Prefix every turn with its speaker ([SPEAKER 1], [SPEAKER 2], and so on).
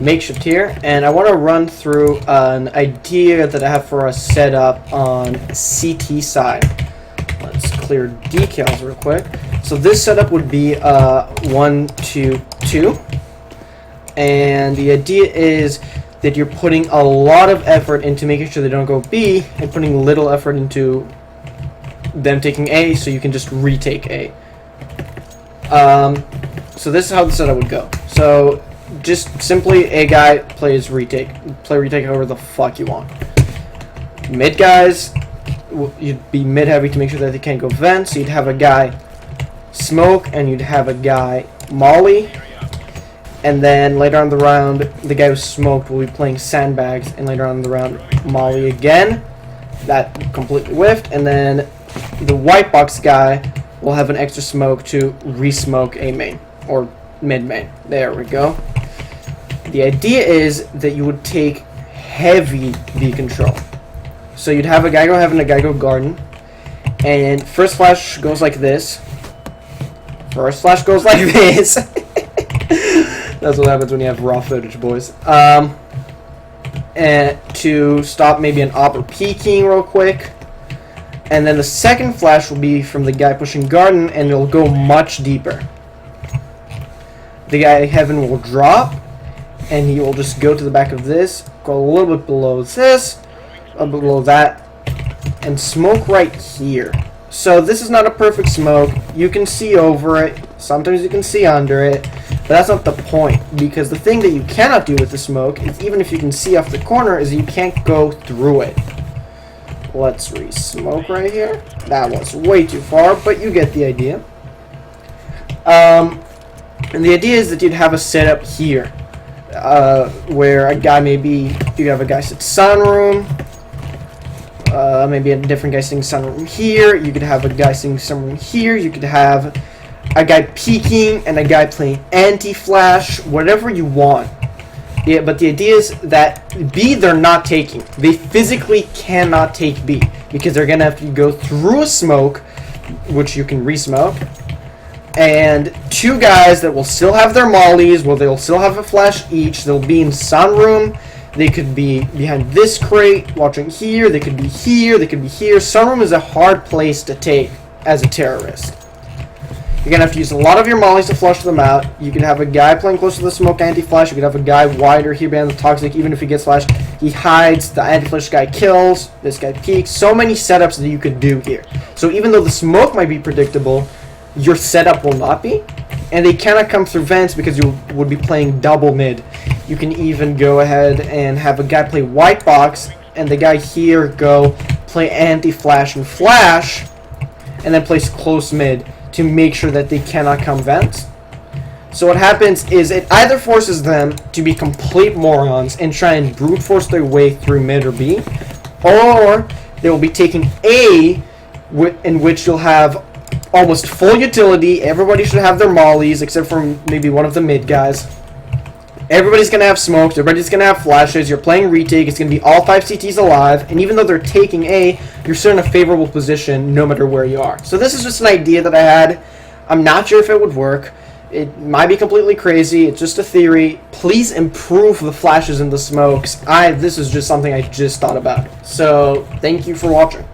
[SPEAKER 1] makeshift here, and I want to run through an idea that I have for a setup on CT side. Let's clear decals real quick. So this setup would be 1, 2, 2, and the idea is that you're putting a lot of effort into making sure they don't go B, and putting little effort into them taking A, so you can just retake A. So this is how the setup would go. So just simply a guy plays retake. Play retake however the fuck you want. Mid guys, you'd be mid heavy to make sure that they can't go vent. So you'd have a guy smoke and you'd have a guy molly. And then later on the round, the guy who smoked will be playing sandbags. And later on in the round, molly again. That completely whiffed. And then the white box guy will have an extra smoke to re-smoke a main. Or mid main. There we go. The idea is that you would take heavy B control. So you'd have a guy go heaven, a guy go garden. And first flash goes like this. First flash goes like this. That's what happens when you have raw footage, boys. And to stop maybe an op or peeking real quick. And then the second flash will be from the guy pushing garden, and it'll go much deeper. The guy heaven will drop, and he will just go to the back of this, go a little bit below this, a bit below that, and smoke right here. So this is not a perfect smoke. You can see over it. Sometimes you can see under it. But that's not the point. Because the thing that you cannot do with the smoke is, even if you can see off the corner, is you can't go through it. Let's re-smoke right here. That was way too far, but you get the idea. And the idea is that you'd have a setup here. Where a guy maybe, you have a guy sit sunroom. Maybe a different guy sitting sunroom here. You could have a guy sitting sunroom here. You could have a guy peeking and a guy playing anti-flash. Whatever you want. Yeah, but the idea is that B they're not taking. They physically cannot take B. Because they're going to have to go through a smoke, which you can re-smoke. And two guys that will still have their mollies, well, they'll still have a flash each. They'll be in sunroom. They could be behind this crate, watching here. They could be here. They could be here. Sunroom is a hard place to take as a terrorist. You're going to have to use a lot of your mollies to flush them out. You could have a guy playing close to the smoke anti-flash. You could have a guy wider here behind the toxic. Even if he gets flashed, he hides. The anti-flash guy kills. This guy peeks. So many setups that you could do here. So even though the smoke might be predictable, your setup will not be. And they cannot come through vents because you would be playing double mid. You can even go ahead and have a guy play white box, and the guy here go play anti-flash and flash, and then place close mid to make sure that they cannot come vents. So what happens is it either forces them to be complete morons and try and brute force their way through mid or B, or they will be taking A, in which you'll have almost full utility. Everybody should have their mollies, except for maybe one of the mid guys. Everybody's going to have smokes. Everybody's going to have flashes. You're playing retake. It's going to be all 5 CTs alive. And even though they're taking A, you're still in a favorable position no matter where you are. So this is just an idea that I had. I'm not sure if it would work. It might be completely crazy. It's just a theory. Please improve the flashes and the smokes. This is just something I just thought about. So thank you for watching.